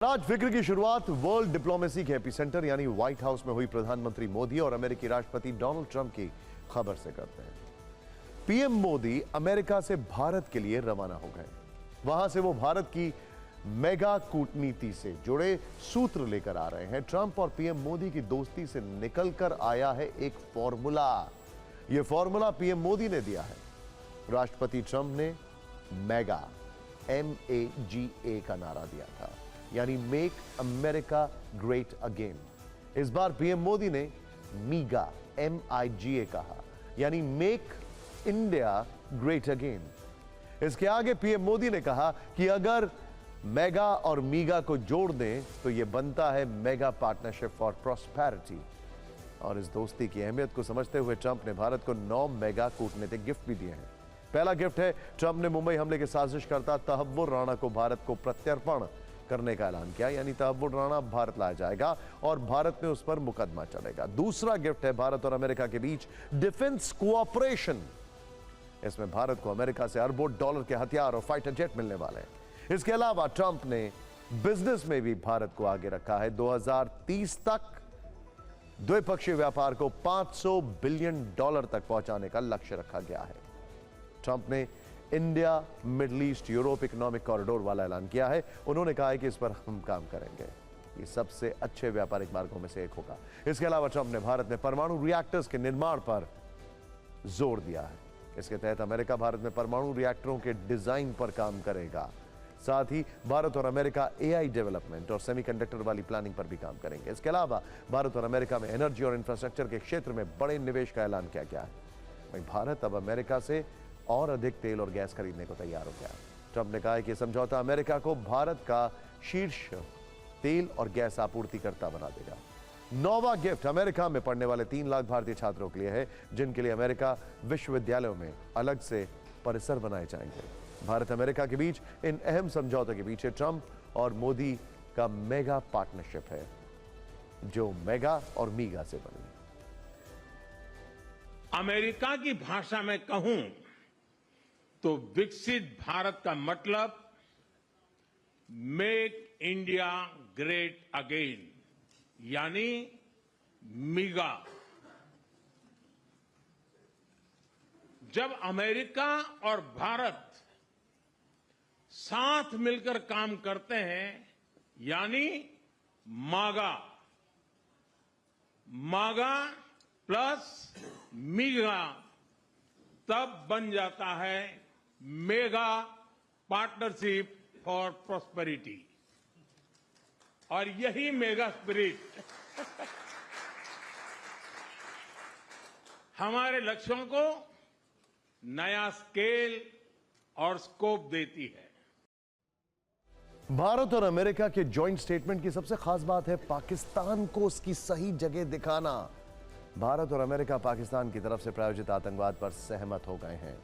आज फिक्र की शुरुआत वर्ल्ड डिप्लोमेसी के एपिसेंटर यानी व्हाइट हाउस में हुई प्रधानमंत्री मोदी और अमेरिकी राष्ट्रपति डोनाल्ड ट्रंप की खबर से करते हैं। पीएम मोदी अमेरिका से भारत के लिए रवाना हो गए। वहां से वो भारत की मेगा कूटनीति से जुड़े सूत्र लेकर आ रहे हैं। ट्रंप और पीएम मोदी की दोस्ती से निकलकर आया है एक फॉर्मूला। यह फॉर्मूला पीएम मोदी ने दिया है। राष्ट्रपति ट्रंप ने मेगा MAGA का नारा दिया था, यानी मेक अमेरिका ग्रेट अगेन। इस बार पीएम मोदी ने मीगा MIGA कहा, यानी मेक इंडिया ग्रेट अगेन। इसके आगे पीएम मोदी ने कहा कि अगर मेगा और मीगा को जोड़ दें तो यह बनता है मेगा पार्टनरशिप फॉर प्रॉस्पेरिटी। और इस दोस्ती की अहमियत को समझते हुए ट्रंप ने भारत को 9 मेगा कूटनीतिक गिफ्ट भी दिए हैं। पहला गिफ्ट है, ट्रंप ने मुंबई हमले के साजिशकर्ता तहव्वुर राणा को भारत को प्रत्यर्पण करने का ऐलान किया, यानी तहव्वुर राणा भारत लाया जाएगा और भारत में उस पर मुकदमा चलेगा। दूसरा गिफ्ट है भारत और अमेरिका के बीच डिफेंस कोऑपरेशन। इसमें भारत को अमेरिका से अरबों डॉलर के हथियार और फाइटर जेट मिलने वाले हैं। इसके अलावा ट्रंप ने बिजनेस में भी भारत को आगे रखा है। 2030 तक द्विपक्षीय व्यापार को $500 बिलियन तक पहुंचाने का लक्ष्य रखा गया है। ट्रंप ने India middle east Europe economic corridor वाला ऐलान किया है। उन्होंने कहा है कि इस पर हम काम करेंगे, ये सबसे अच्छे व्यापारिक मार्गों में से एक होगा। इसके अलावा ट्रंप ने भारत में परमाणु रिएक्टर्स के निर्माण पर जोर दिया है। इसके तहत अमेरिका भारत में परमाणु रिएक्टरों के डिजाइन पर काम करेगा। साथ ही भारत और अमेरिका AI डेवलपमेंट और सेमीकंडक्टर वाली प्लानिंग पर भी काम करेंगे। इसके अलावा भारत और अमेरिका में एनर्जी और इंफ्रास्ट्रक्चर के क्षेत्र में बड़े निवेश का ऐलान किया गया है। वहीं भारत अब अमेरिका से और अधिक तेल और गैस खरीदने को तैयार हो गया। ट्रंप ने कहा है कि समझौता अमेरिका को भारत का शीर्ष तेल और गैस आपूर्तिकर्ता बना देगा। 9वां गिफ्ट अमेरिका में पढ़ने वाले 3 लाख भारतीय छात्रों के लिए है, जिनके लिए अमेरिका विश्वविद्यालयों में अलग से परिसर बनाए जाएंगे। भारत अमेरिका के बीच इन अहम समझौतों के पीछे ट्रंप और मोदी का मेगा पार्टनरशिप है, जो मेगा और मीगा से बनी। अमेरिका की भाषा में कहूं तो विकसित भारत का मतलब मेक इंडिया ग्रेट अगेन, यानी मीगा। जब अमेरिका और भारत साथ मिलकर काम करते हैं, यानी मागा, मागा प्लस मीगा, तब बन जाता है मेगा पार्टनरशिप फॉर प्रॉस्पेरिटी। और यही मेगा स्पिरिट हमारे लक्ष्यों को नया स्केल और स्कोप देती है। भारत और अमेरिका के जॉइंट स्टेटमेंट की सबसे खास बात है पाकिस्तान को उसकी सही जगह दिखाना। भारत और अमेरिका पाकिस्तान की तरफ से प्रायोजित आतंकवाद पर सहमत हो गए हैं।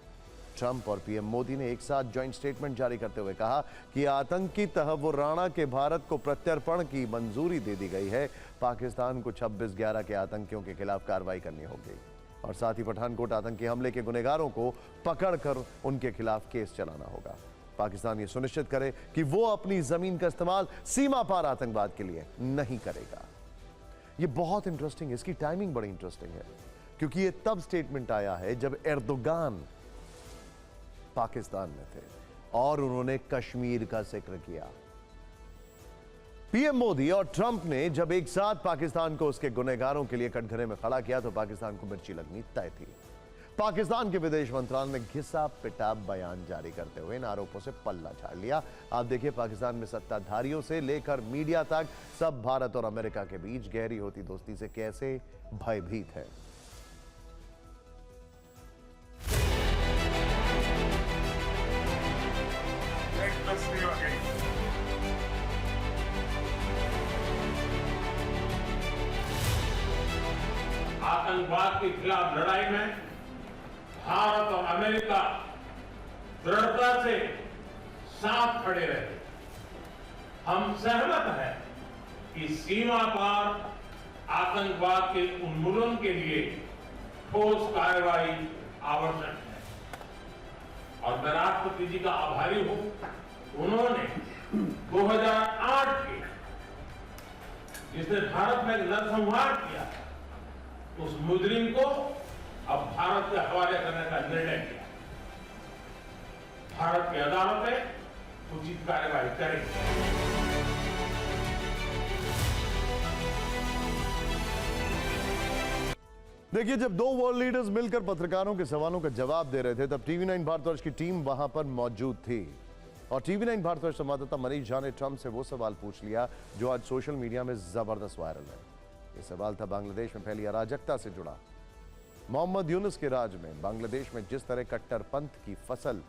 ट्रंप और पीएम मोदी ने एक साथ जॉइंट स्टेटमेंट जारी करते हुए कहा कि आतंकी तहव्वुर राणा के भारत को प्रत्यर्पण की मंजूरी दे दी गई है। पाकिस्तान को 26/11 के आतंकियों के खिलाफ कार्रवाई करनी होगी और साथ ही पठानकोट आतंकी हमले के गुनहगारों को पकड़कर उनके खिलाफ केस चलाना होगा। पाकिस्तान ये सुनिश्चित करे कि वो अपनी जमीन का इस्तेमाल सीमा पार आतंकवाद के लिए नहीं करेगा। ये बहुत इंटरेस्टिंग है, इसकी टाइमिंग बड़ी इंटरेस्टिंग है, क्योंकि ये तब स्टेटमेंट आया है जब एर्दोगान पाकिस्तान में थे और उन्होंने कश्मीर का जिक्र किया। पीएम मोदी और ट्रंप ने जब एक साथ पाकिस्तान को उसके गुनहगारों के लिए कटघरे में खड़ा किया तो पाकिस्तान को मिर्ची लगनी तय थी। पाकिस्तान के विदेश मंत्रालय ने घिसा पिटा बयान जारी करते हुए इन आरोपों से पल्ला झाड़ लिया। आप देखिए, पाकिस्तान में सत्ताधारियों से लेकर मीडिया तक सब भारत और अमेरिका के बीच गहरी होती दोस्ती से कैसे भयभीत है। आतंकवाद के खिलाफ लड़ाई में भारत और अमेरिका दृढ़ता से साथ खड़े रहे। हम सहमत हैं कि सीमा पार आतंकवाद के उन्मूलन के लिए ठोस कार्रवाई आवश्यक है। और मैं राष्ट्रपति जी का आभारी हूं, उन्होंने 2008 के जिसने भारत में नरसंहार किया, उस मुजरिम को अब भारत के हवाले करने का निर्णय किया। भारत की अदालतें उचित कार्यवाही करेंगी। देखिए, जब दो वर्ल्ड लीडर्स मिलकर पत्रकारों के सवालों का जवाब दे रहे थे, तब टीवी 9 भारतवर्ष की टीम वहां पर मौजूद थी और टीवी 9 भारतवर्ष संवाददाता मनीष झा ने ट्रंप से वो सवाल पूछ लिया जो आज सोशल मीडिया में जबरदस्त वायरल है। ये सवाल था बांग्लादेश में फैली अराजकता से जुड़ा। मोहम्मद यूनुस के राज में बांग्लादेश में जिस तरह कट्टरपंथ की फसल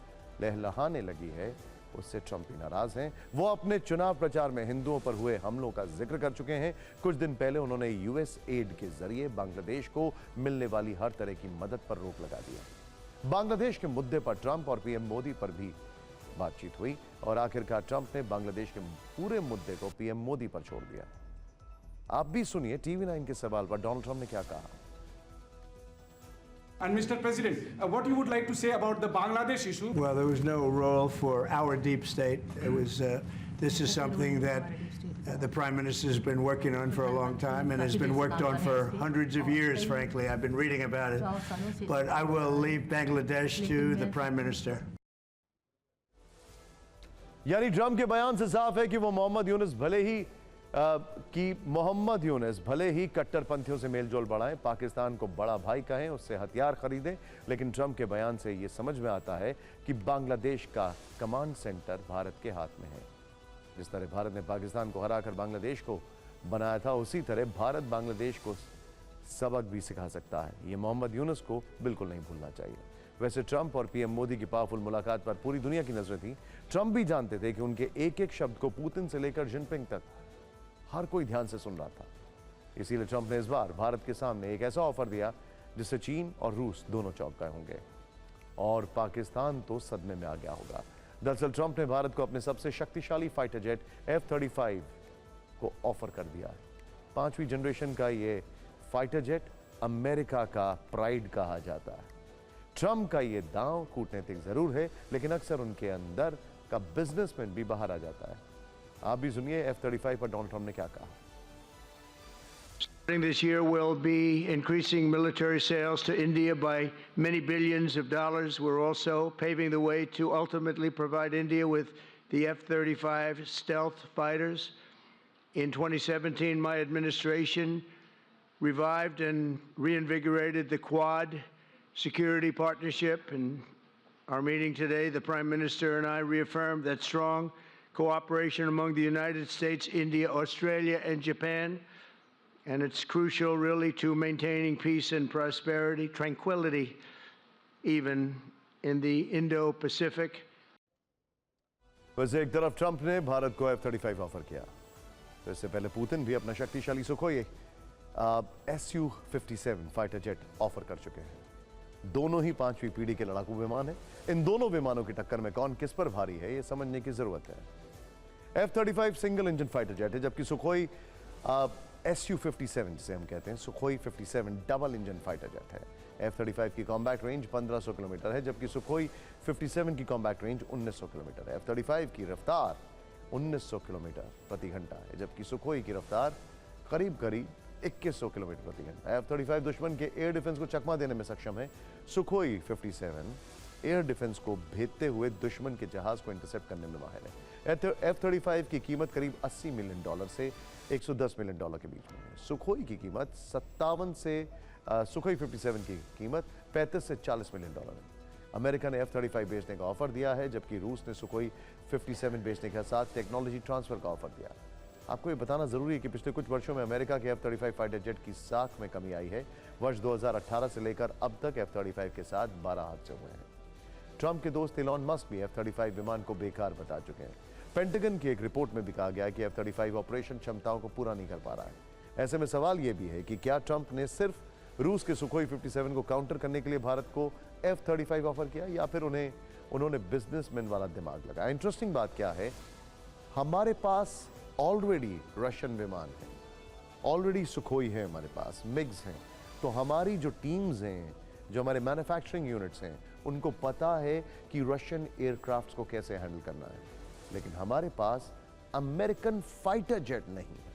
लहलहाने लगी है, उससे ट्रंप भी नाराज हैं। वो अपने चुनाव प्रचार में हिंदुओं पर हुए हमलों का जिक्र कर चुके हैं। कुछ दिन पहले उन्होंने यूएस एड के जरिए बांग्लादेश को मिलने वाली हर तरह की मदद पर रोक लगा दिया। बांग्लादेश के मुद्दे पर ट्रंप और पीएम मोदी पर भी बातचीत हुई और आखिरकार ट्रंप ने बांग्लादेश के पूरे मुद्दे को पीएम मोदी पर छोड़ दिया। आप भी सुनिए टीवी 9 के सवाल पर डोनाल्ड ट्रंप ने क्या कहा। And Mr. President, what you would like to say about the Bangladesh issue? Well, there was no role for our deep state. It was. This is something that the Prime Minister has been working on for a long time and has been worked on for hundreds of years, frankly. I've been reading about it. But I will leave Bangladesh to the Prime Minister. यानी Trump के बयान से साफ है कि वो मोहम्मद यूनुस भले ही कट्टरपंथियों से मेलजोल बढ़ाएं, पाकिस्तान को बड़ा भाई कहें, उससे हथियार खरीदें, लेकिन ट्रंप के बयान से ये समझ में आता है कि बांग्लादेश का कमांड सेंटर भारत के हाथ में है। जिस तरह भारत ने पाकिस्तान को हराकर बांग्लादेश को बनाया था, उसी तरह भारत बांग्लादेश को सबक भी सिखा सकता है। ये मोहम्मद यूनुस को बिल्कुल नहीं भूलना चाहिए। वैसे ट्रंप और पीएम मोदी की पावरफुल मुलाकात पर पूरी दुनिया की नजरें थी। ट्रंप भी जानते थे कि उनके एक एक शब्द को पुतिन से लेकर जिनपिंग तक हर कोई ध्यान से सुन रहा था। इसीलिए ट्रंप ने इस बार भारत के सामने एक ऐसा ऑफर दिया जिससे चीन और रूस दोनों चौंक गए होंगे और पाकिस्तान तो सदमे में आ गया होगा। दरअसल ट्रंप ने भारत को अपने सबसे शक्तिशाली फाइटर जेट F-35 को ऑफर कर दिया है। 5वीं जनरेशन का ये फाइटर जेट अमेरिका का प्राइड कहा जाता है। ट्रंप का ये दांव कूटनीतिक जरूर है, लेकिन अक्सर उनके अंदर का बिजनेसमैन भी बाहर आ जाता है। आप भी सुनिए F-35 पर डोनाल्ड ट्रंप ने क्या कहा। This year we'll be increasing military sales to India by many billions of dollars. We're also paving the way to ultimately provide India with the F-35 stealth fighters. In 2017, my administration revived and reinvigorated the Quad security partnership. In our meeting today, the Prime Minister and I reaffirmed that strong cooperation among the United States, India, Australia, and Japan. And it's crucial, really, to maintaining peace and prosperity, tranquility, even in the Indo-Pacific. वैसे एक तरफ Trump ने भारत को F-35 offer किया, तो इससे पहले Putin भी अपना शक्तिशाली Sukhoi Su-57 fighter jet offer कर चुके हैं। दोनों ही 5वीं पीढ़ी के लड़ाकू विमान हैं। इन दोनों विमानों की टक्कर में कौन किस पर भारी है, ये समझने की जरूरत है। F-35 single engine fighter jet है, जबकि सुखोई Su-57 जिसे हम कहते हैं, Sukhoi 57 double engine fighter jet है। F-35 की कॉम्बैट रेंज 1500 किलोमीटर है, जबकि सुखोई 57 की कॉम्बैट रेंज 1900 किलोमीटर है। F-35 की रफ्तार 1900 किलोमीटर प्रति घंटा है, जबकि सुखोई की रफ्तार करीब 2100 किलोमीटर प्रति घंटा। F-35 दुश्मन के एयर डिफेंस को चकमा देने में सक्षम है। सुखोई 57 एयर डिफेंस को भेदते हुए दुश्मन के जहाज को इंटरसेप्ट करने में माहिर है। F-35 की कीमत करीब $80 मिलियन से $110 मिलियन के बीच में है। सुखोई की कीमत 57 से सुखोई 57 की कीमत 35 से $40 मिलियन है। अमेरिका ने F-35 बेचने का ऑफर दिया है, जबकि रूस ने सुखोई 57 बेचने के साथ टेक्नोलॉजी ट्रांसफर का ऑफर दिया। आपको ये बताना जरूरी है कि पिछले कुछ वर्षों में अमेरिका के F-35 फाइटर जेट की साख में कमी आई है। वर्ष 2018 से लेकर अब तक F-35 के साथ 12 हादसे हुए हैं। ट्रंप के दोस्त इलॉन मस्क भी F-35 विमान को बेकार बता चुके हैं। पेंटागन की एक रिपोर्ट में भी कहा गया है कि F-35 ऑपरेशन क्षमताओं को पूरा नहीं कर पा रहा है। ऐसे में सवाल यह भी है कि क्या ट्रंप ने सिर्फ रूस के सुखोई 57 को काउंटर करने के लिए भारत को F-35 ऑफर किया, या फिर उन्होंने बिजनेसमैन वाला दिमाग लगाया। इंटरेस्टिंग बात क्या है, हमारे पास ऑलरेडी रशियन विमान है, ऑलरेडी सुखोई है, हमारे पास मिग्स हैं, तो हमारी जो टीम्स हैं, जो हमारे मैन्युफैक्चरिंग यूनिट्स हैं, उनको पता है कि रशियन एयरक्राफ्ट्स को कैसे हैंडल करना है। लेकिन हमारे पास अमेरिकन फाइटर जेट नहीं है।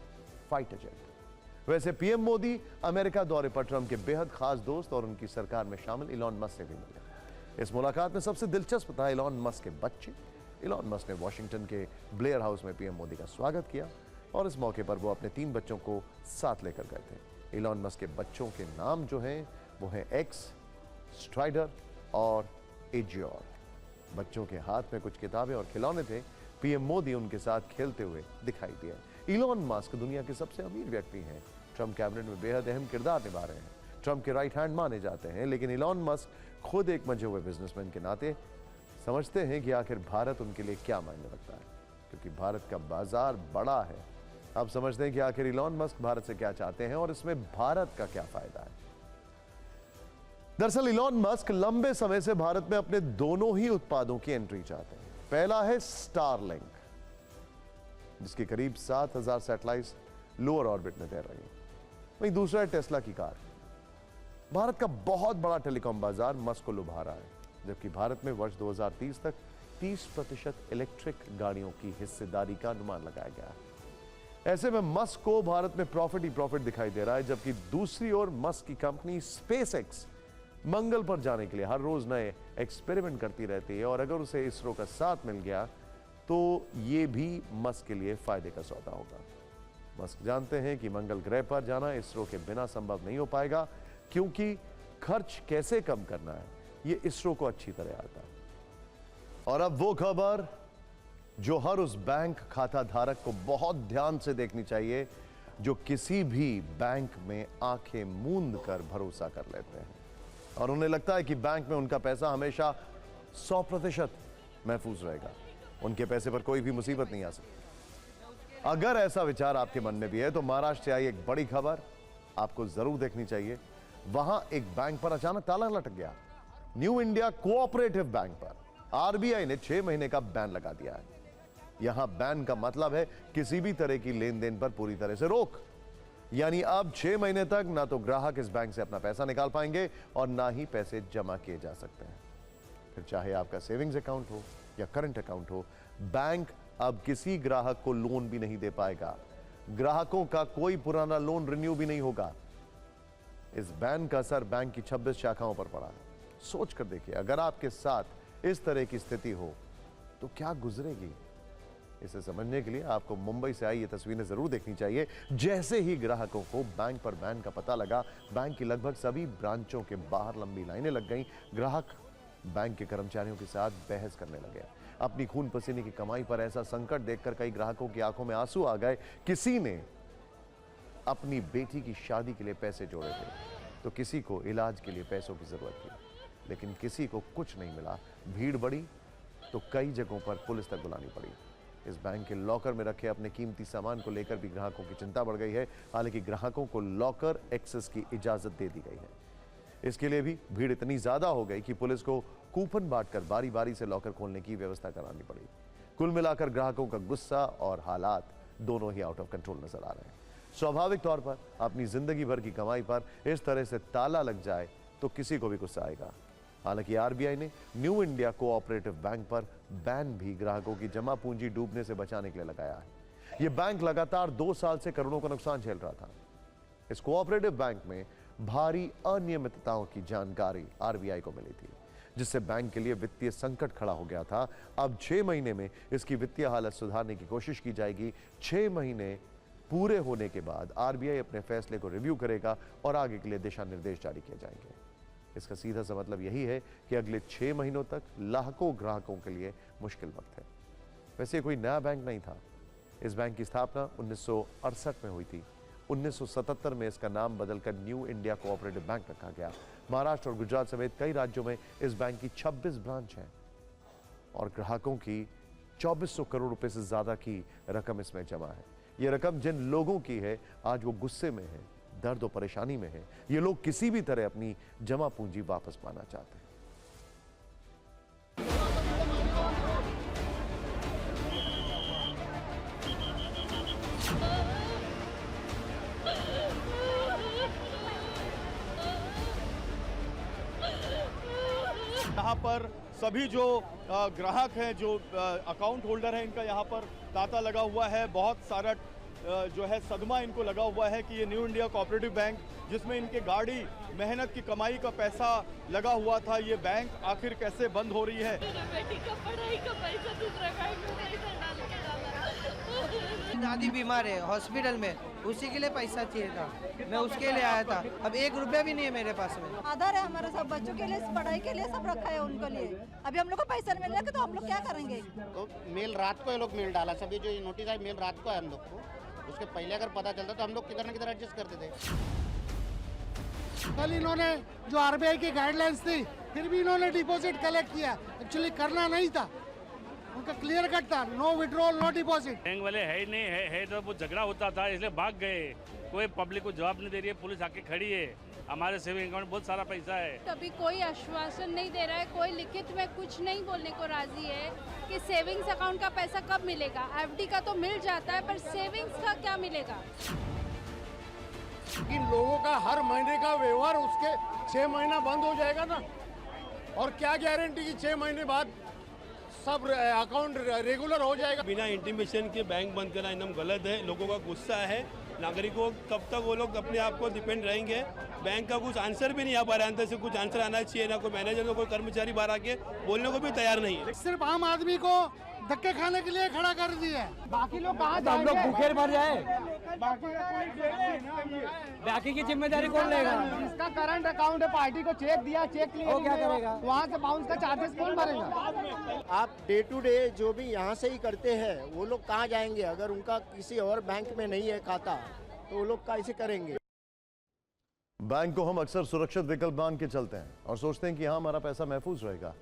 Fighter jet. वैसे पीएम मोदी अमेरिका दौरे पर ट्रंप के बेहद खास दोस्त और उनकी सरकार में शामिल इलॉन मस्क से भी मिले। इस मुलाकात में सबसे दिलचस्प था इलॉन मस्क के बच्चे। इलॉन मस्क ने वॉशिंगटन के ब्लेयर हाउस में पीएम मोदी का स्वागत किया और इस मौके पर वो अपने 3 बच्चों को साथ लेकर गए थे। इलॉन मस्क के बच्चों के नाम जो हैं वो हैं एक्स, स्ट्राइडर और एजियोर। बच्चों के हाथ में कुछ किताबें और खिलौने थे। पीएम मोदी उनके साथ खेलते हुए दिखाई दिए। इलॉन मस्क दुनिया के सबसे अमीर व्यक्ति हैं। ट्रंप कैबिनेट में बेहद अहम किरदार निभा रहे हैं। ट्रंप के राइट हैंड माने जाते हैं, लेकिन इलॉन मस्क खुद एक मंझे हुए बिजनेसमैन के नाते समझते हैं कि आखिर भारत उनके लिए क्या मायने रखता है, क्योंकि भारत का बाजार बड़ा है। आप समझते हैं कि आखिर इलॉन मस्क भारत से क्या चाहते हैं और इसमें भारत का क्या फायदा है। दरअसल इलॉन मस्क लंबे समय से भारत में अपने दोनों ही उत्पादों की एंट्री चाहते हैं। पहला है स्टारलिंक, जिसके करीब 7000 सैटेलाइट्स लोअर ऑर्बिट में तैर रही हैं। वहीं दूसरा है टेस्ला की कार। भारत का बहुत बड़ा टेलीकॉम बाजार मस्क को लुभा रहा है, जबकि भारत में वर्ष 2030 तक 30% इलेक्ट्रिक गाड़ियों की हिस्सेदारी का अनुमान लगाया गया है। ऐसे में मस्क को भारत में प्रॉफिट ही प्रॉफिट दिखाई दे रहा है, जबकि दूसरी ओर मस्क की कंपनी स्पेसएक्स मंगल पर जाने के लिए हर रोज नए एक्सपेरिमेंट करती रहती है और अगर उसे इसरो का साथ मिल गया तो यह भी मस्क के लिए फायदे का सौदा होगा। मस्क जानते हैं कि मंगल ग्रह पर जाना इसरो के बिना संभव नहीं हो पाएगा, क्योंकि खर्च कैसे कम करना है यह इसरो को अच्छी तरह आता है। और अब वो खबर जो हर उस बैंक खाता धारक को बहुत ध्यान से देखनी चाहिए जो किसी भी बैंक में आंखें मूंद कर भरोसा कर लेते हैं और उन्हें लगता है कि बैंक में उनका पैसा हमेशा 100% महफूज रहेगा, उनके पैसे पर कोई भी मुसीबत नहीं आ सकती। अगर ऐसा विचार आपके मन में भी है तो महाराष्ट्र से आई एक बड़ी खबर आपको जरूर देखनी चाहिए। वहां एक बैंक पर अचानक ताला लटक गया। न्यू इंडिया कोऑपरेटिव बैंक पर आरबीआई ने 6 महीने का बैन लगा दिया है। यहां बैन का मतलब है किसी भी तरह की लेन देन पर पूरी तरह से रोक, यानी अब 6 महीने तक ना तो ग्राहक इस बैंक से अपना पैसा निकाल पाएंगे और ना ही पैसे जमा किए जा सकते हैं। फिर चाहे आपका सेविंग्स अकाउंट हो या करंट अकाउंट हो, बैंक अब किसी ग्राहक को लोन भी नहीं दे पाएगा। ग्राहकों का कोई पुराना लोन रिन्यू भी नहीं होगा। इस बैन का असर बैंक की 26 शाखाओं पर पड़ा है। सोच कर देखिए, अगर आपके साथ इस तरह की स्थिति हो तो क्या गुजरेगी। इसे समझने के लिए आपको मुंबई से आई ये तस्वीरें जरूर देखनी चाहिए। जैसे ही ग्राहकों को बैंक पर बैन का पता लगा, बैंक की लगभग सभी ब्रांचों के बाहर लंबी लाइनें लग गईं। ग्राहक बैंक के कर्मचारियों के साथ बहस करने लगे। अपनी खून पसीने की कमाई पर ऐसा संकट देखकर कई ग्राहकों की आंखों में आंसू आ गए। किसी ने अपनी बेटी की शादी के लिए पैसे जोड़े थे, तो किसी को इलाज के लिए पैसों की जरूरत थी, लेकिन किसी को कुछ नहीं मिला। भीड़ बढ़ी तो कई जगहों पर पुलिस तक बुलानी पड़ी। इस बैंक के लॉकर में रखे अपने कीमती सामान को लेकर भी ग्राहकों की चिंता बढ़ गई है। हालांकि ग्राहकों को लॉकर एक्सेस की इजाजत दे दी गई है। इसके लिए भी भीड़ इतनी ज्यादा हो गई कि पुलिस को कूपन बांटकर बारी बारी से लॉकर खोलने की व्यवस्था करानी पड़ी। कुल मिलाकर ग्राहकों का गुस्सा और हालात दोनों ही आउट ऑफ कंट्रोल नजर आ रहे हैं। स्वाभाविक तौर पर अपनी जिंदगी भर की कमाई पर इस तरह से ताला लग जाए तो किसी को भी गुस्सा आएगा। हालांकि आरबीआई ने न्यू इंडिया कोऑपरेटिव बैंक पर बैन भी ग्राहकों की जमा पूंजी डूबने से बचाने के लिए लगाया है। यह बैंक लगातार 2 साल से करोड़ों का नुकसान झेल रहा था। इस कोऑपरेटिव बैंक में भारी अनियमितताओं की जानकारी आरबीआई को मिली थी, जिससे बैंक के लिए वित्तीय संकट खड़ा हो गया था। अब 6 महीने में इसकी वित्तीय हालत सुधारने की कोशिश की जाएगी। 6 महीने पूरे होने के बाद आरबीआई अपने फैसले को रिव्यू करेगा और आगे के लिए दिशा निर्देश जारी किए जाएंगे। इसका सीधा सा मतलब यही है कि अगले 6 महीनों तक लाखों ग्राहकों के लिए मुश्किल वक्त है। वैसे कोई नया बैंक नहीं था। इस बैंक की स्थापना 1968 में हुई थी। 1977 में इसका नाम बदलकर न्यू इंडिया कोऑपरेटिव बैंक रखा गया। महाराष्ट्र और गुजरात समेत कई राज्यों में इस बैंक की 26 ब्रांच हैं और ग्राहकों की 2400 करोड़ रुपए से ज्यादा की रकम इसमें जमा है। यह रकम जिन लोगों की है, आज वो गुस्से में है, दर्द और परेशानी में है। ये लोग किसी भी तरह अपनी जमा पूंजी वापस पाना चाहते हैं। यहाँ पर सभी जो ग्राहक हैं, जो अकाउंट होल्डर हैं, इनका यहाँ पर तांता लगा हुआ है। बहुत सारा जो है सदमा इनको लगा हुआ है कि ये न्यू इंडिया कोऑपरेटिव बैंक, जिसमें इनके गाड़ी मेहनत की कमाई का पैसा लगा हुआ था, ये बैंक आखिर कैसे बंद हो रही है। मेरे बेटी का पढ़ाई का पैसा दूसरा बैंक में पैसा डाल के डाला। दादी बीमार है हॉस्पिटल में, उसी के लिए पैसा चाहिए था, मैं उसके लिए आया था। अब 1 रुपया भी नहीं है मेरे पास में। आधार है हमारे सब बच्चों के लिए, पढ़ाई के लिए सब रखा है उनके लिए। अभी हम लोग को पैसा नहीं मिल रहा तो हम लोग क्या करेंगे। तो मेल रात को ये लोग मेल डाला, सभी जो नोटिस आई मेल रात को है हम लोग को, उसके पहले अगर पता चलता तो हम लोग किधर न किधर एडजस्ट करते थे। कल इन्होंने जो आरबीआई की गाइडलाइंस थी, फिर भी इन्होंने डिपॉजिट कलेक्ट किया, एक्चुअली करना नहीं था, उनका क्लियर कट था, no withdrawal no deposit. Bank वाले है ही नहीं, है तो वो झगड़ा होता था इसलिए भाग गए। कोई पब्लिक को जवाब नहीं दे रही है, पुलिस आके खड़ी है। हमारे सेविंग अकाउंट में बहुत सारा पैसा है। अभी कोई आश्वासन नहीं दे रहा है, कोई लिखित में कुछ नहीं बोलने को राजी है कि सेविंग्स अकाउंट का पैसा कब मिलेगा। एफडी का तो मिल जाता है, पर सेविंग्स का क्या मिलेगा। इन लोगों का हर महीने का व्यवहार उसके 6 महीना बंद हो जाएगा ना, और क्या गारंटी कि 6 महीने बाद सब अकाउंट रेगुलर हो जाएगा। बिना इंटीमेशन के बैंक बंद करना एकदम गलत है। लोगों का गुस्सा है, नागरिकों कब तक वो लोग अपने आप को डिपेंड रहेंगे। बैंक का कुछ आंसर भी नहीं आ पा रहा है, अंदर से कुछ आंसर आना चाहिए। ना कोई मैनेजर ना कोई कर्मचारी बाहर आके बोलने को भी तैयार नहीं है। सिर्फ आम आदमी को धक्के खाने के लिए खड़ा कर दिया है। बाकी लोग कहाँ तो हम लोग भूखे मर जाए, बाकी की जिम्मेदारी कौन लेगा। जिसका करंट अकाउंट है, पार्टी को चेक दिया, चेक लिए, क्या करेगा, वहाँ से बाउंस का चार्जेस कौन भरेगा। आप डे टू डे जो भी यहाँ से ही करते हैं वो लोग कहाँ जाएंगे, अगर उनका किसी और बैंक में नहीं है खाता तो वो लोग कैसे करेंगे। बैंक को हम अक्सर सुरक्षित विकल्प मान के चलते हैं और सोचते हैं कि हाँ हमारा पैसा महफूज रहेगा,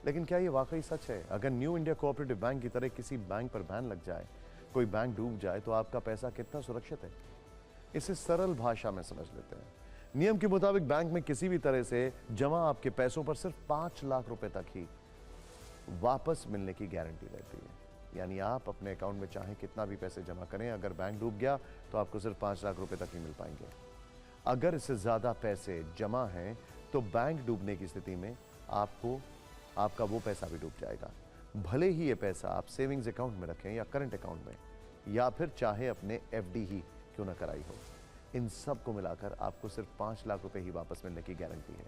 लेकिन क्या ये वाकई सच है। अगर न्यू इंडिया कोऑपरेटिव बैंक की तरह किसी बैंक पर बैन लग जाए, कोई बैंक डूब जाए, तो आपका पैसा कितना सुरक्षित है। इसे सरल भाषा में समझ लेते हैं। नियम के मुताबिक बैंक में किसी भी तरह से जमा आपके पैसों पर सिर्फ 5 लाख रुपए तक ही वापस मिलने की गारंटी रहती है। यानी आप अपने अकाउंट में चाहे कितना भी पैसे जमा करें, अगर बैंक डूब गया तो आपको सिर्फ 5 लाख रुपए तक ही मिल पाएंगे। अगर इससे ज्यादा पैसे जमा हैं तो बैंक डूबने की स्थिति में आपका वो पैसा भी डूब जाएगा। भले ही ये पैसा आप सेविंग्स अकाउंट में रखें या करंट अकाउंट में, या फिर चाहे अपने एफडी ही क्यों ना कराई हो, इन सब को मिलाकर आपको सिर्फ 5 लाख रुपए ही वापस मिलने की गारंटी है।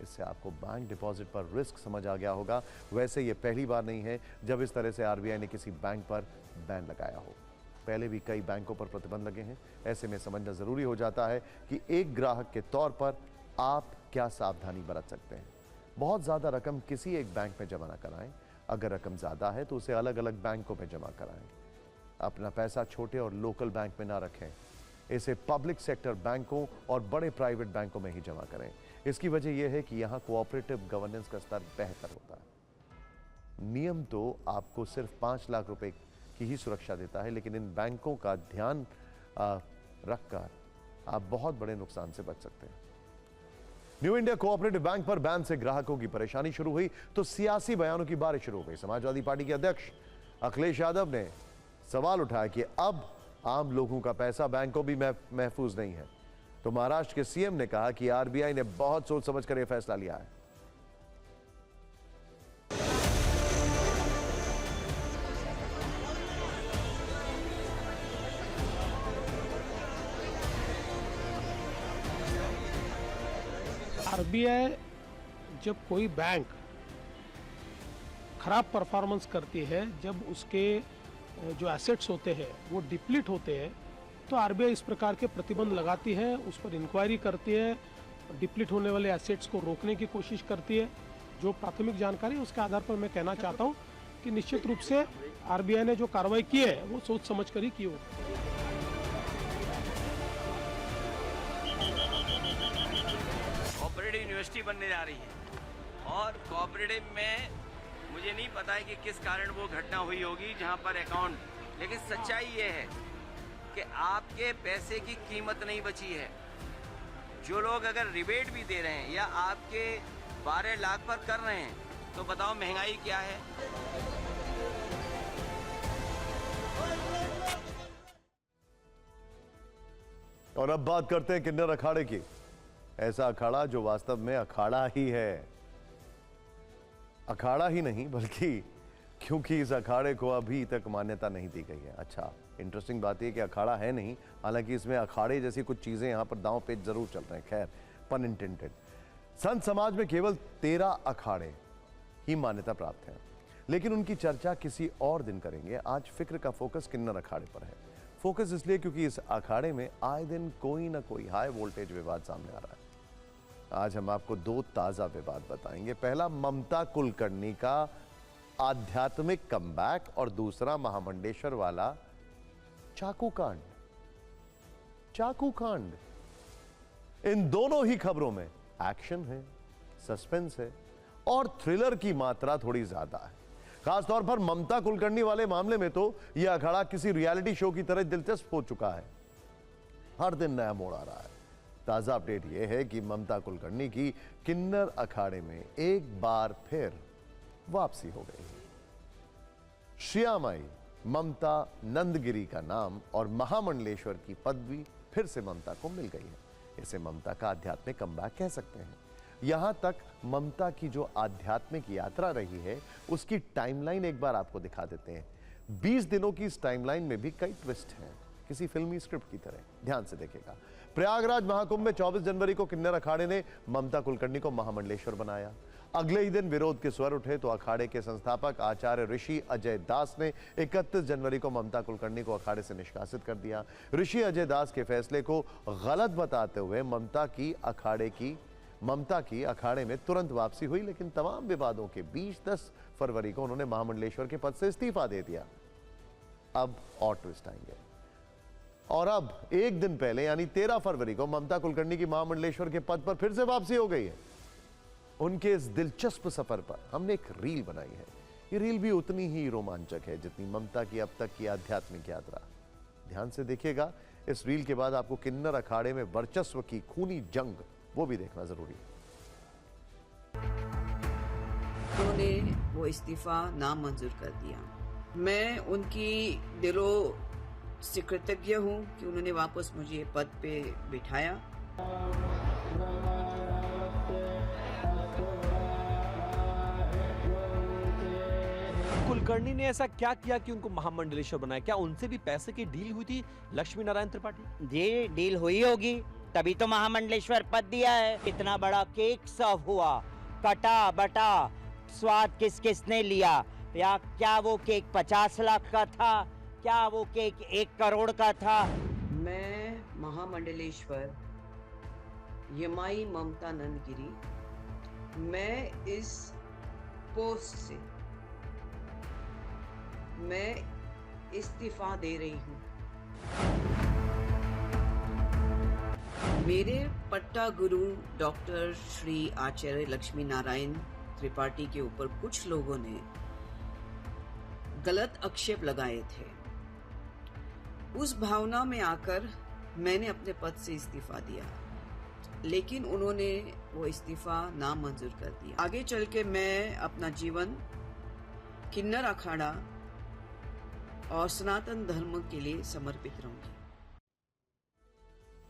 इससे आपको बैंक डिपॉजिट पर रिस्क समझ आ गया होगा। वैसे ये पहली बार नहीं है जब इस तरह से आरबीआई ने किसी बैंक पर बैन लगाया हो। पहले भी कई बैंकों पर प्रतिबंध लगे हैं। ऐसे में समझना जरूरी हो जाता है कि एक ग्राहक के तौर पर आप क्या सावधानी बरत सकते हैं। बहुत ज्यादा रकम किसी एक बैंक में जमा ना कराएं। अगर रकम ज्यादा है तो उसे अलग अलग बैंकों में जमा कराएं। अपना पैसा छोटे और लोकल बैंक में ना रखें, इसे पब्लिक सेक्टर बैंकों और बड़े प्राइवेट बैंकों में ही जमा करें। इसकी वजह यह है कि यहां कोऑपरेटिव गवर्नेंस का स्तर बेहतर होता है। नियम तो आपको सिर्फ 5 लाख रुपए की ही सुरक्षा देता है, लेकिन इन बैंकों का ध्यान रखकर आप बहुत बड़े नुकसान से बच सकते हैं। न्यू इंडिया कोऑपरेटिव बैंक पर बैन से ग्राहकों की परेशानी शुरू हुई तो सियासी बयानों की बारिश शुरू हो गई। समाजवादी पार्टी के अध्यक्ष अखिलेश यादव ने सवाल उठाया कि अब आम लोगों का पैसा बैंकों भी महफूज नहीं है। तो महाराष्ट्र के सीएम ने कहा कि आरबीआई ने बहुत सोच समझकर यह फैसला लिया है। आरबीआई जब कोई बैंक खराब परफॉर्मेंस करती है, जब उसके जो एसेट्स होते हैं वो डिप्लीट होते हैं, तो आरबीआई इस प्रकार के प्रतिबंध लगाती है, उस पर इंक्वायरी करती है, डिप्लीट होने वाले एसेट्स को रोकने की कोशिश करती है। जो प्राथमिक जानकारी है उसके आधार पर मैं कहना चाहता हूं कि निश्चित रूप से आरबीआई ने जो कार्रवाई की है वो सोच समझ कर ही की होगी। कोऑपरेटिव यूनिवर्सिटी बनने जा रही है और कोऑपरेटिव में मुझे नहीं पता है कि किस कारण वो घटना हुई होगी जहां पर अकाउंट, लेकिन सच्चाई ये है कि आपके पैसे की कीमत नहीं बची है। जो लोग अगर रिबेट भी दे रहे हैं या आपके 12 लाख पर कर रहे हैं, तो बताओ महंगाई क्या है। और अब बात करते हैं किन्नर अखाड़े की। ऐसा अखाड़ा जो वास्तव में अखाड़ा ही है। अखाड़ा ही नहीं बल्कि क्योंकि इस अखाड़े को अभी तक मान्यता नहीं दी गई है। अच्छा, इंटरेस्टिंग बात यह कि अखाड़ा है नहीं, हालांकि इसमें अखाड़े जैसी कुछ चीजें यहां पर दांव पेच जरूर चल रहे हैं। खैर, पन इंटेंडेड। संत समाज में केवल 13 अखाड़े ही मान्यता प्राप्त हैं, लेकिन उनकी चर्चा किसी और दिन करेंगे। आज फिक्र का फोकस किन्नर अखाड़े पर है। फोकस इसलिए क्योंकि इस अखाड़े में आए दिन कोई ना कोई हाई वोल्टेज विवाद सामने आ रहा है। आज हम आपको 2 ताजा विवाद बताएंगे। पहला, ममता कुलकर्णी का आध्यात्मिक कमबैक, और दूसरा महामंडेश्वर वाला चाकू कांड। चाकू कांड, इन दोनों ही खबरों में एक्शन है, सस्पेंस है और थ्रिलर की मात्रा थोड़ी ज्यादा है। खासतौर पर ममता कुलकर्णी वाले मामले में तो यह अखाड़ा किसी रियलिटी शो की तरह दिलचस्प हो चुका है। हर दिन नया मोड़ आ रहा है। ताजा अपडेट यह है कि ममता कुलकर्णी की किन्नर अखाड़े में एक बार फिर वापसी हो गई। श्यामाई ममता नंदगिरी का नाम और महामंडलेश्वर की पदवी फिर से ममता को मिल गई है। इसे ममता का आध्यात्मिक कमबैक कह सकते हैं। यहां तक ममता की जो आध्यात्मिक यात्रा रही है उसकी टाइमलाइन एक बार आपको दिखा देते हैं। 20 दिनों की इस टाइमलाइन में भी कई ट्विस्ट हैं, किसी फिल्मी स्क्रिप्ट की तरह। ध्यान से देखिएगा। प्रयागराज महाकुंभ में 24 जनवरी को किन्नर अखाड़े ने ममता कुलकर्णी को महामंडलेश्वर बनाया। अगले ही दिन विरोध के स्वर उठे तो अखाड़े के संस्थापक आचार्य ऋषि अजय दास ने 31 जनवरी को ममता कुलकर्णी को अखाड़े से निष्कासित कर दिया। ऋषि अजय दास के फैसले को गलत बताते हुए ममता की अखाड़े में तुरंत वापसी हुई, लेकिन तमाम विवादों के बीच 10 फरवरी को उन्होंने महामंडलेश्वर के पद से इस्तीफा दे दिया। अब और ट्विस्ट आएंगे, और अब एक दिन पहले यानी 13 फरवरी को ममता कुलकर्णी की महामंडलेश्वर के पद पर फिर से वापसी हो गई है। उनके इस दिलचस्प सफर पर हमने एक रील बनाई है। ये रील भी उतनी ही रोमांचक है जितनी ममता की अब तक की आध्यात्मिक यात्रा। ध्यान से देखिएगा। इस रील के बाद आपको किन्नर अखाड़े में वर्चस्व की खूनी जंग वो भी देखना जरूरी है। उन्होंने वो इस्तीफा नामंजूर कर दिया। मैं उनकी दिलों से कृतज्ञ हूँ कि उन्होंने वापस मुझे पद पे बिठाया। कुलकर्णी ने ऐसा क्या किया कि उनको महामंडलेश्वर बनाया? क्या उनसे भी पैसे की डील हुई थी लक्ष्मी नारायण त्रिपाठी? जी, डील हुई होगी, तभी तो महामंडलेश्वर पद दिया है। इतना बड़ा केक सर्व हुआ, कटा बटा, स्वाद किस किसने लिया? या क्या वो केक 50 लाख का था? क्या वो केक 1 करोड़ का था? मैं महामंडलेश्वर यमाई ममता नंदगिरी, मैं इस पोस्ट से मैं इस्तीफा दे रही हूँ। मेरे पट्टा गुरु डॉक्टर श्री आचार्य लक्ष्मी नारायण त्रिपाठी के ऊपर कुछ लोगों ने गलत आक्षेप लगाए थे। उस भावना में आकर मैंने अपने पद से इस्तीफा दिया, लेकिन उन्होंने वो इस्तीफा नामंजूर कर दिया। आगे चल के मैं अपना जीवन किन्नर अखाड़ा और सनातन धर्म के लिए समर्पित रहूंगी।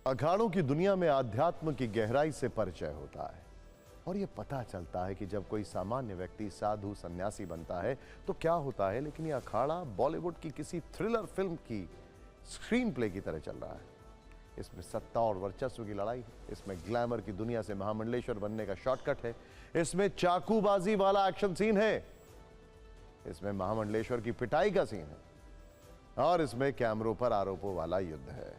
अखाड़ों की दुनिया में आध्यात्म की गहराई से परिचय होता है और यह पता चलता है कि जब कोई सामान्य व्यक्ति साधु सन्यासी बनता है तो क्या होता है, लेकिन यह अखाड़ा बॉलीवुड की किसी थ्रिलर फिल्म की स्क्रीन प्ले की तरह चल रहा है। इसमें सत्ता और वर्चस्व की लड़ाई है, इसमें ग्लैमर की दुनिया से महामंडलेश्वर बनने का शॉर्टकट है, इसमें चाकूबाजी वाला एक्शन सीन है, इसमें महामंडलेश्वर की पिटाई का सीन है और इसमें कैमरों पर आरोपों वाला युद्ध है।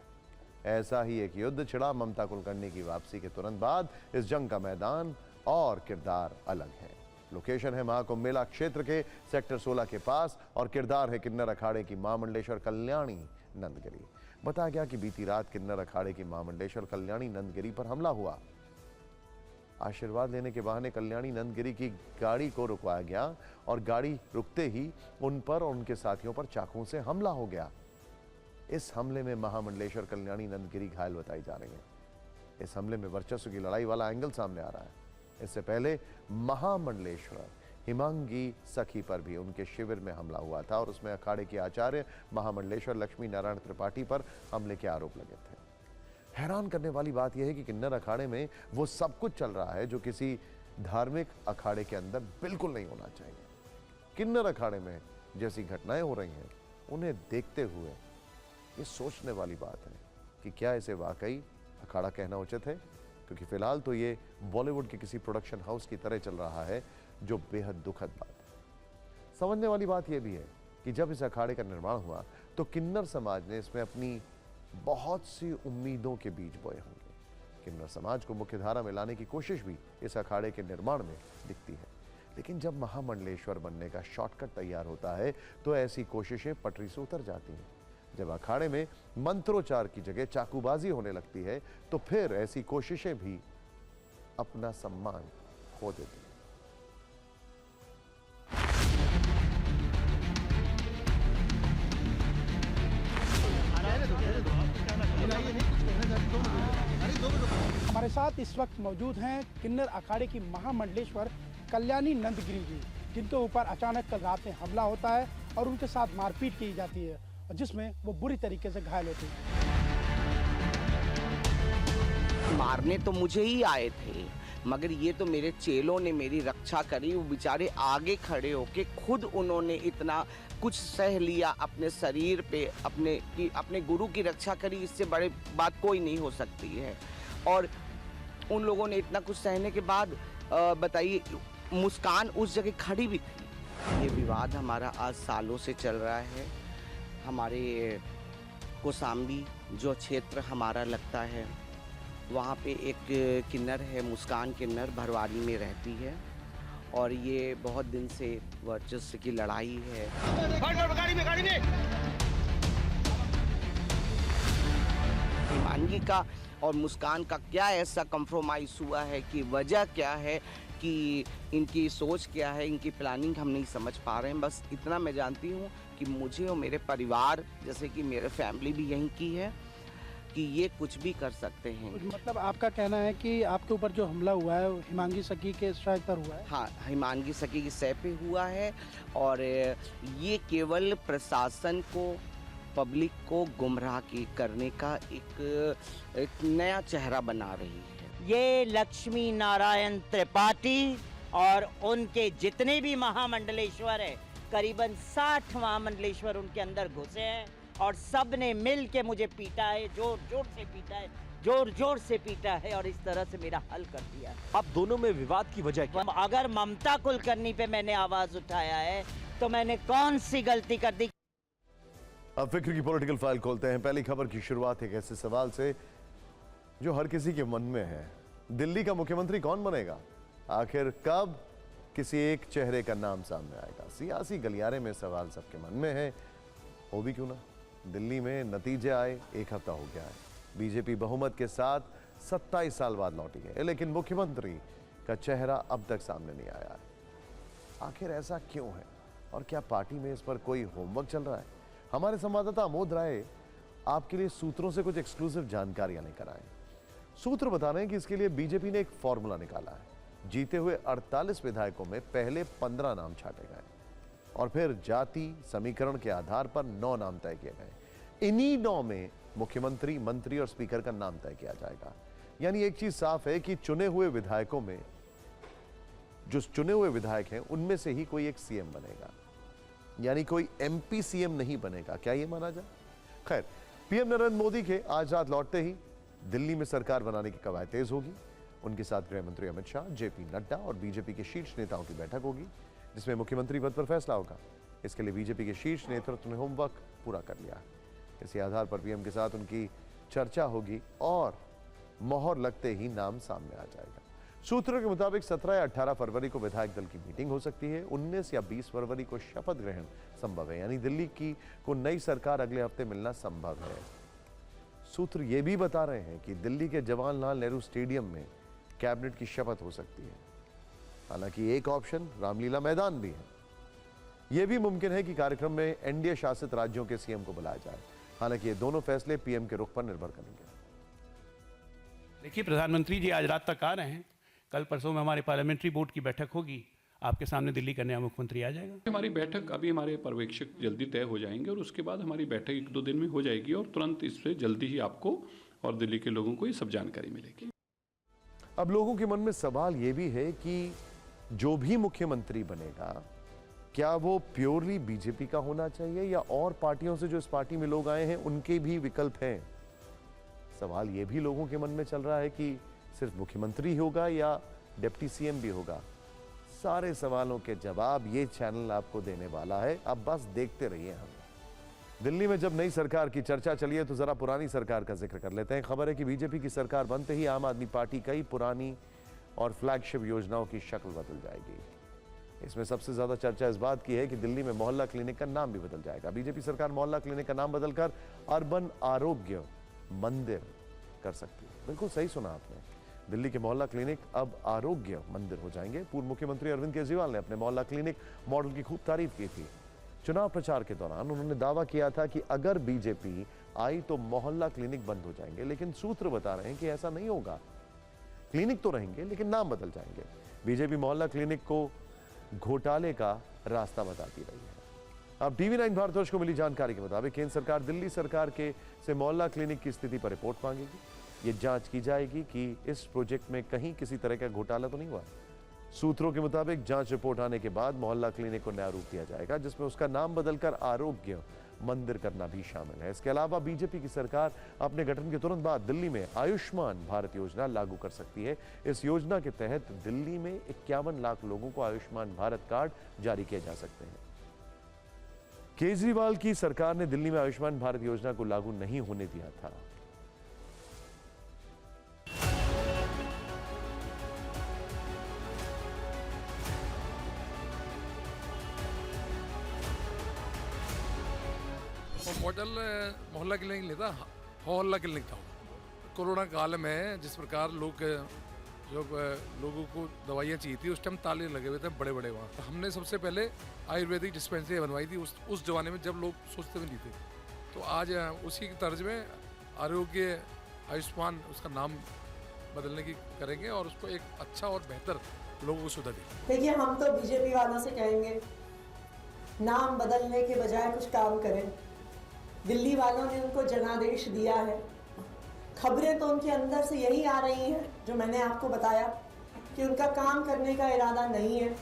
ऐसा ही एक युद्ध छिड़ा ममता कुलकर्णी की वापसी के तुरंत बाद। इस जंग का मैदान और किरदार अलग है। लोकेशन है महाकुंभ मेला क्षेत्र के सेक्टर 16 के पास और किरदार है किन्नर अखाड़े की महामंडलेश्वर कल्याणी नंदगिरी। बताया गया कि बीती रात किन्नर अखाड़े की महामंडलेश्वर कल्याणी नंदगिरी पर हमला हुआ। आशीर्वाद लेने के बहाने कल्याणी नंदगिरी की गाड़ी को रुकवाया गया और गाड़ी रुकते ही उन पर और उनके साथियों पर चाकुओं से हमला हो गया। इस हमले में महामंडलेश्वर कल्याणी नंदगिरी घायल बताई जा रही है। इस हमले में वर्चस्व की लड़ाई वाला एंगल सामने आ रहा है। इससे पहले महामंडलेश्वर हिमांगी सखी पर भी उनके शिविर में हमला हुआ था और उसमें अखाड़े के आचार्य महामंडलेश्वर लक्ष्मी नारायण त्रिपाठी पर हमले के आरोप लगे थे। हैरान करने वाली बात यह है कि किन्नर अखाड़े में वो सब कुछ चल रहा है जो किसी धार्मिक अखाड़े के अंदर बिल्कुल नहीं होना चाहिए। किन्नर अखाड़े में जैसी घटनाएं हो रही हैं, उन्हें देखते हुए ये सोचने वाली बात है कि क्या इसे वाकई अखाड़ा कहना उचित है, क्योंकि फिलहाल तो ये बॉलीवुड के किसी प्रोडक्शन हाउस की तरह चल रहा है, जो बेहद दुखद बात है। समझने वाली बात यह भी है कि जब इस अखाड़े का निर्माण हुआ तो किन्नर समाज ने इसमें अपनी बहुत सी उम्मीदों के बीज बोए होंगे। किन्नर समाज को मुख्यधारा में लाने की कोशिश भी इस अखाड़े के निर्माण में दिखती है, लेकिन जब महामंडलेश्वर बनने का शॉर्टकट तैयार होता है तो ऐसी कोशिशें पटरी से उतर जाती हैं। जब अखाड़े में मंत्रोच्चार की जगह चाकूबाजी होने लगती है तो फिर ऐसी कोशिशें भी अपना सम्मान खो देती हैं। हमारे साथ इस वक्त मौजूद हैं किन्नर अखाड़े की महामंडलेश्वर कल्याणी नंदगिरी जी, जिनके ऊपर अचानक कल रात में हमला होता है और उनके साथ मारपीट की जाती है, जिसमें वो बुरी तरीके से घायल होते हैं। मारने तो मुझे ही आए थे, मगर ये तो मेरे चेलों ने मेरी रक्षा करी। वो बेचारे आगे खड़े होके खुद उन्होंने इतना कुछ सह लिया अपने शरीर पे, अपने गुरु की रक्षा करी। इससे बड़े बात कोई नहीं हो सकती है। और उन लोगों ने इतना कुछ सहने के बाद बताइए, मुस्कान उस जगह खड़ी भी थी। ये विवाद हमारा आज सालों से चल रहा है। हमारे कोसाम्बी जो क्षेत्र हमारा लगता है, वहाँ पे एक किन्नर है, मुस्कान किन्नर, भरवारी में रहती है और ये बहुत दिन से वर्चस्व की लड़ाई है। गाड़ी में। हिमांगी का और मुस्कान का क्या ऐसा कॉम्प्रोमाइज़ हुआ है कि वजह क्या है, कि इनकी सोच क्या है, इनकी प्लानिंग हम नहीं समझ पा रहे हैं। बस इतना मैं जानती हूँ कि मुझे और मेरे परिवार, जैसे कि मेरे फैमिली भी यहीं की है, कि ये कुछ भी कर सकते हैं। मतलब आपका कहना है कि आपके ऊपर जो हमला हुआ है हिमांगी सखी के स्ट्राइक पर हुआ है? हाँ, हिमांगी सखी की सह पे हुआ है और ये केवल प्रशासन को, पब्लिक को गुमराह करने का एक नया चेहरा बना रही है। ये लक्ष्मी नारायण त्रिपाठी और उनके जितने भी महामंडलेश्वर है, करीबन 60 महामंडलेश्वर उनके अंदर घुसे हैं और सब ने मिल के मुझे पीटा है, जोर जोर से पीटा है और इस तरह से मेरा हल कर दिया। अब दोनों में विवाद की वजह क्या? अगर ममता कुलकर्णी पे मैंने आवाज उठाया है तो मैंने कौन सी गलती कर दी? अब फिक्र की पॉलिटिकल फाइल खोलते हैं। पहली खबर की शुरुआत एक ऐसे सवाल से जो हर किसी के मन में है। दिल्ली का मुख्यमंत्री कौन बनेगा? आखिर कब किसी एक चेहरे का नाम सामने आएगा? सियासी गलियारे में सवाल सबके मन में है। हो भी क्यों ना, दिल्ली में नतीजे आए 1 हफ्ता हो गया है। बीजेपी बहुमत के साथ 27 साल बाद लौटी है, लेकिन मुख्यमंत्री का चेहरा अब तक सामने नहीं आया है। आखिर ऐसा क्यों है और क्या पार्टी में इस पर कोई होमवर्क चल रहा है? हमारे संवाददाता अमोद राय आपके लिए सूत्रों से कुछ एक्सक्लूसिव जानकारियां लेकर आए। सूत्र बता रहे हैं कि इसके लिए बीजेपी ने एक फॉर्मूला निकाला है। जीते हुए 48 विधायकों में पहले 15 नाम छांटे गए और फिर जाति समीकरण के आधार पर 9 नाम तय किए गए। इन्हीं 9 में मुख्यमंत्री, मंत्री और स्पीकर का नाम तय किया जाएगा। यानी एक चीज साफ है कि चुने हुए विधायकों में, जो चुने हुए विधायक हैं, उनमें से ही कोई एक सीएम बनेगा, यानी कोई एमपी सीएम नहीं बनेगा। क्या यह माना जाए? खैर, पीएम नरेंद्र मोदी के आज रात लौटते ही दिल्ली में सरकार बनाने की कवायद तेज होगी। उनके साथ गृह मंत्री अमित शाह, जेपी नड्डा और बीजेपी के शीर्ष नेताओं की बैठक होगी, जिसमें मुख्यमंत्री पद पर फैसला होगा। इसके लिए बीजेपी के शीर्ष नेतृत्व ने होमवर्क पूरा कर लिया है। इसी आधार पर पीएम के साथ उनकी चर्चा होगी और मोहर लगते ही नाम सामने आ जाएगा। सूत्रों के मुताबिक 17 या 18 फरवरी को विधायक दल की मीटिंग हो सकती है। 19 या 20 फरवरी को शपथ ग्रहण संभव है, यानी दिल्ली की को नई सरकार अगले हफ्ते मिलना संभव है। सूत्र ये भी बता रहे हैं कि दिल्ली के जवाहरलाल नेहरू स्टेडियम में कैबिनेट की शपथ हो सकती है। हालांकि एक ऑप्शन रामलीला मैदान भी है। यह भी मुमकिन है कि कार्यक्रम में एनडीए शासित राज्यों के सीएम को बुलाया जाए। हालांकि ये दोनों फैसले पीएम के रुख पर निर्भर करेंगे। देखिए, प्रधानमंत्री जी आज रात तक आ रहे हैं। कल परसों में हमारे पार्लियामेंट्री बोर्ड की बैठक होगी। आपके सामने दिल्ली का नया मुख्यमंत्री आ जाएगा। हमारी बैठक, अभी हमारे पर्यवेक्षक जल्दी तय हो जाएंगे और उसके बाद हमारी बैठक 1-2 दिन में हो जाएगी और तुरंत इससे जल्दी ही आपको और दिल्ली के लोगों को ये सब जानकारी मिलेगी। अब लोगों के मन में सवाल ये भी है कि जो भी मुख्यमंत्री बनेगा क्या वो प्योरली बीजेपी का होना चाहिए या और पार्टियों से जो इस पार्टी में लोग आए हैं उनके भी विकल्प हैं? सवाल ये भी लोगों के मन में चल रहा है कि सिर्फ मुख्यमंत्री होगा या डिप्टी सीएम भी होगा। सारे सवालों के जवाब ये चैनल आपको देने वाला है, अब बस देखते रहिए। हम दिल्ली में जब नई सरकार की चर्चा चली है तो जरा पुरानी सरकार का जिक्र कर लेते हैं। खबर है कि बीजेपी की सरकार बनते ही आम आदमी पार्टी कई पुरानी और फ्लैगशिप योजनाओं की शक्ल बदल जाएगी। इसमें सबसे ज्यादा चर्चा इस बात की है कि दिल्ली में मोहल्ला क्लिनिक का नाम भी बदल जाएगा। बीजेपी सरकार मोहल्ला क्लिनिक का नाम बदलकर अर्बन आरोग्य मंदिर कर सकती है। बिल्कुल सही सुना आपने, दिल्ली के मोहल्ला क्लिनिक अब आरोग्य मंदिर हो जाएंगे। पूर्व मुख्यमंत्री अरविंद केजरीवाल ने अपने मोहल्ला क्लिनिक मॉडल की खूब तारीफ की थी। चुनाव प्रचार के दौरान उन्होंने दावा किया था कि अगर बीजेपी आई तो मोहल्ला क्लिनिक बंद हो जाएंगे, लेकिन सूत्र बता रहे हैं कि ऐसा नहीं होगा। क्लिनिक तो रहेंगे लेकिन नाम बदल जाएंगे। बीजेपी मोहल्ला क्लिनिक को घोटाले का रास्ता बताती रही है। अब टीवी 9 भारतवर्ष को मिली जानकारी के मुताबिक केंद्र सरकार दिल्ली सरकार के से मोहल्ला क्लिनिक की स्थिति पर रिपोर्ट मांगेगी। ये जांच की जाएगी कि इस प्रोजेक्ट में कहीं किसी तरह का घोटाला तो नहीं हुआ। सूत्रों के मुताबिक जांच रिपोर्ट आने के बाद मोहल्ला क्लिनिक को नया रूप दिया जाएगा, जिसमें उसका नाम बदलकर आरोग्य मंदिर करना भी शामिल है। इसके अलावा बीजेपी की सरकार अपने गठन के तुरंत बाद दिल्ली में आयुष्मान भारत योजना लागू कर सकती है। इस योजना के तहत दिल्ली में 51 लाख लोगों को आयुष्मान भारत कार्ड जारी किए जा सकते हैं। केजरीवाल की सरकार ने दिल्ली में आयुष्मान भारत योजना को लागू नहीं होने दिया था। मॉडल मोहल्ला क्लिनिक नहीं था, मोहल्ला क्लिनिक था। कोरोना काल में जिस प्रकार लोगों को दवाइयाँ चाहिए थी, उस टाइम ताले लगे हुए थे बड़े बड़े वहाँ। तो हमने सबसे पहले आयुर्वेदिक डिस्पेंसरी बनवाई थी उस जमाने में जब लोग सोचते भी नहीं थे। तो आज उसी की तर्ज में आरोग्य आयुष्मान उसका नाम बदलने की करेंगे और उसको एक अच्छा और बेहतर लोगों को सुविधा देंगे। देखिए, हम तो बीजेपी वालों से कहेंगे नाम बदलने के बजाय कुछ काम करें। दिल्ली वालों ने उनको जनादेश दिया है, खबरें तो उनके अंदर से यही आ रही हैं जो मैंने आपको बताया कि उनका काम करने का इरादा नहीं है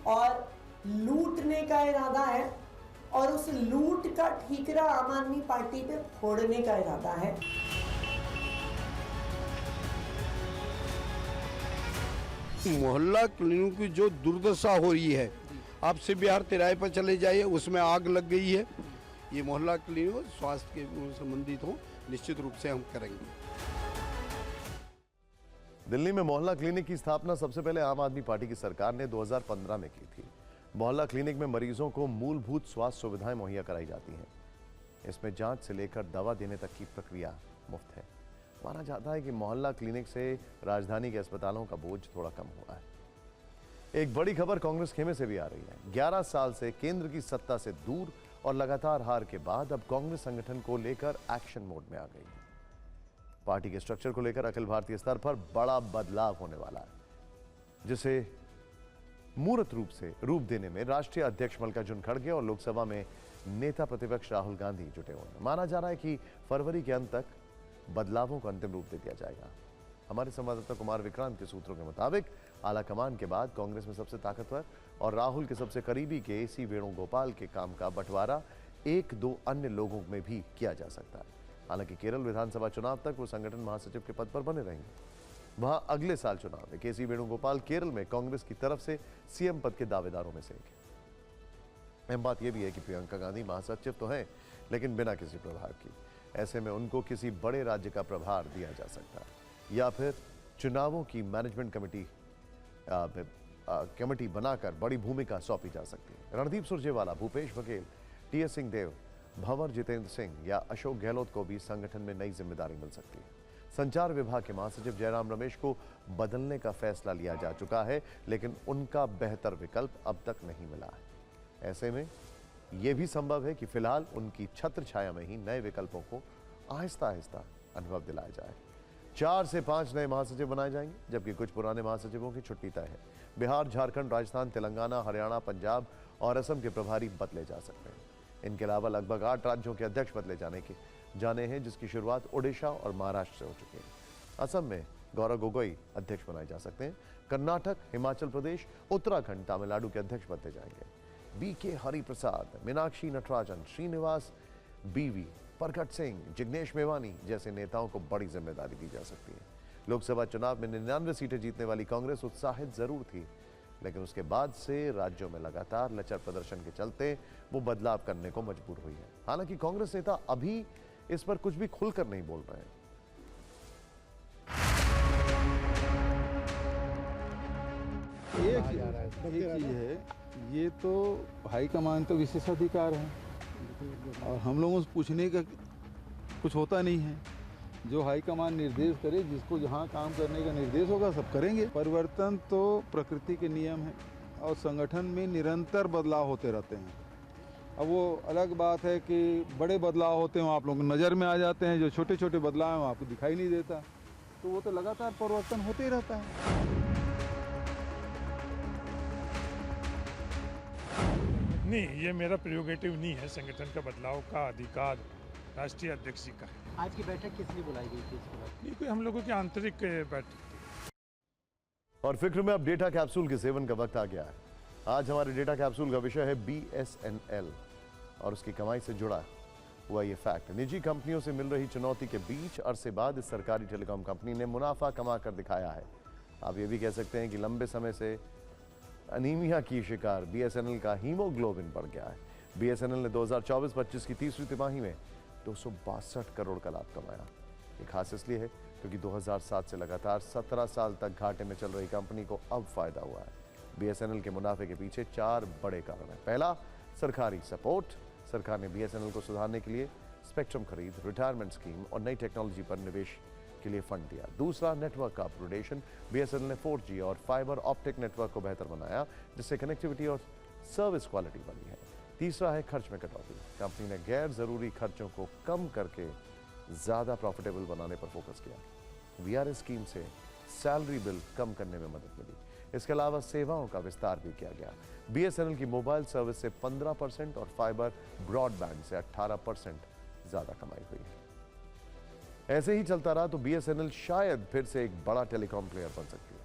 और लूटने का इरादा है, और उस लूट का ठीकरा आम आदमी पार्टी पे फोड़ने का इरादा है। मोहल्ला क्लिनिक की जो दुर्दशा हो रही है, आप से बिहार तिराहे पर चले जाइए, उसमें आग लग गई है। ये मोहल्ला क्लिनिक स्वास्थ्य के संबंधित हो, निश्चित रूप से हम करेंगे। दिल्ली में मोहल्ला क्लिनिक की स्थापना सबसे पहले आम आदमी पार्टी की सरकार ने 2015 में की थी। मोहल्ला क्लिनिक में मरीजों को मूलभूत स्वास्थ्य सुविधाएं मुहैया कराई जाती हैं। इसमें जांच से लेकर दवा देने तक की प्रक्रिया मुफ्त है। माना जाता है कि मोहल्ला क्लिनिक से राजधानी के अस्पतालों का बोझ थोड़ा कम हुआ है। एक बड़ी खबर कांग्रेस खेमे से भी आ रही है। 11 साल से केंद्र की सत्ता से दूर और लगातार हार के बाद अब कांग्रेस संगठन को लेकर एक्शन मोड में आ गई है। पार्टी के स्ट्रक्चर को लेकर अखिल भारतीय स्तर पर बड़ा बदलाव होने वाला है, जिसे मूर्त रूप से रूप देने में राष्ट्रीय अध्यक्ष मल्लिकार्जुन खड़गे और लोकसभा में नेता प्रतिपक्ष राहुल गांधी जुटे हुए हैं। माना जा रहा है कि फरवरी के अंत तक बदलावों को अंतिम रूप दे दिया जाएगा। हमारे संवाददाता कुमार विक्रांत के सूत्रों के मुताबिक आला कमान के बाद कांग्रेस में सबसे ताकतवर और राहुल के सबसे करीबी के सी वेणुगोपाल के काम का बंटवारा 1-2 अन्य लोगों में भी किया जा सकता है। हालांकि केरल विधानसभा चुनाव तक वो संगठन महासचिव के पद पर बने रहेंगे। वहां अगले साल चुनाव में के सी वेणुगोपाल केरल में कांग्रेस की तरफ से सीएम पद के दावेदारों में से एक है। अहम बात यह भी है कि प्रियंका गांधी महासचिव तो हैं, लेकिन बिना किसी प्रभार की। ऐसे में उनको किसी बड़े राज्य का प्रभार दिया जा सकता है या फिर चुनावों की मैनेजमेंट कमेटी बनाकर बड़ी भूमिका सौंपी जा सकती है। रणदीप सुरजेवाला, भूपेश बघेल, टीएस सिंहदेव, भंवर जितेंद्र सिंह या अशोक गहलोत को भी संगठन में नई जिम्मेदारी मिल सकती है। संचार विभाग के महासचिव जयराम रमेश को बदलने का फैसला लिया जा चुका है, लेकिन उनका बेहतर विकल्प अब तक नहीं मिला है। ऐसे में यह भी संभव है कि फिलहाल उनकी छत्र छाया में ही नए विकल्पों को आहिस्ता आहिस्ता अनुभव दिलाया जाए। 4 से 5 नए महासचिव बनाए जाएंगे, जबकि कुछ पुराने महासचिवों की छुट्टी तय है। बिहार, झारखंड, राजस्थान, तेलंगाना, हरियाणा, पंजाब और असम के प्रभारी बदले जा सकते हैं। इनके अलावा लगभग 8 राज्यों के अध्यक्ष बदले जाने हैं, जिसकी शुरुआत ओडिशा और महाराष्ट्र से हो चुकी है। असम में गौरव गोगोई अध्यक्ष बनाए जा सकते हैं। कर्नाटक, हिमाचल प्रदेश, उत्तराखंड, तमिलनाडु के अध्यक्ष बदले जाएंगे। BK हरिप्रसाद, मीनाक्षी नटराजन, श्रीनिवास बीवी, प्रकट सिंह, जिग्नेश मेवानी जैसे नेताओं को बड़ी जिम्मेदारी दी जा सकती है। लोकसभा चुनाव में 99 सीटें जीतने वाली कांग्रेस उत्साहित जरूर थी, लेकिन उसके बाद से राज्यों में लगातार लचर प्रदर्शन के चलते वो बदलाव करने को मजबूर हुई है। हालांकि कांग्रेस नेता अभी इस पर कुछ भी खुलकर नहीं बोल रहे हैं। एक चीज है, ये तो हाईकमान तो विशेषाधिकार है और हम लोगों से पूछने का कुछ होता नहीं है। जो हाईकमान निर्देश करे, जिसको जहाँ काम करने का निर्देश होगा सब करेंगे। परिवर्तन तो प्रकृति के नियम है और संगठन में निरंतर बदलाव होते रहते हैं। अब वो अलग बात है कि बड़े बदलाव होते हैं, आप लोगों को नज़र में आ जाते हैं, जो छोटे छोटे बदलाव हैं आपको दिखाई नहीं देता। तो वो तो लगातार परिवर्तन होते ही रहता है। नहीं, ये मेरा प्रेरोगेटिव नहीं है। संगठन का बदलाव का अधिकार राष्ट्रीय अध्यक्ष जी का है। आज की बैठक किस लिए बुलाई गई थी? नहीं, कोई हम लोगों की आंतरिक बैठक। और फिक्र में अब डेटा कैप्सूल के सेवन का वक्त आ गया है। आज हमारे डेटा कैप्सूल का विषय है BSNL और उसकी कमाई से जुड़ा हुआ ये फैक्ट। निजी कंपनियों से मिल रही चुनौती के बीच अरसे बाद इस सरकारी टेलीकॉम कंपनी ने मुनाफा कमा कर दिखाया है। आप ये भी कह सकते हैं कि लंबे समय से अनीमिया की शिकार BSNL का हीमोग्लोबिन बढ़ गया है। BSNL ने 2024-25 की तीसरी तिमाही में 262 करोड़ का लाभ कमाया। ये खास इसलिए है क्योंकि 2007 से लगातार 17 साल तक घाटे में चल रही कंपनी को अब फायदा हुआ है। BSNL के मुनाफे के पीछे 4 बड़े कारण हैं। पहला, सरकारी सपोर्ट। सरकार ने BSNL को सुधारने के लिए स्पेक्ट्रम खरीद, रिटायरमेंट स्कीम और नई टेक्नोलॉजी पर निवेश के लिए फंड दिया। दूसरा, नेटवर्क का अपग्रेडेशन। BSNL ने 4G और फाइबर ऑप्टिक नेटवर्क को बेहतर बनाया, जिससे कनेक्टिविटी और सर्विस क्वालिटी बढ़ी है। तीसरा है खर्च में कटौती। कंपनी ने गैर जरूरी खर्चों को कम करके ज्यादा प्रॉफिटेबल बनाने पर फोकस किया। VRS स्कीम से सैलरी बिल कम करने में मदद मिली। इसके अलावा सेवाओं का विस्तार भी किया गया। BSNL की मोबाइल सर्विस से 15% और फाइबर ब्रॉडबैंड से 18% ज्यादा कमाई हुई है। ऐसे ही चलता रहा तो BSNL शायद फिर से एक बड़ा टेलीकॉम प्लेयर बन सकती है।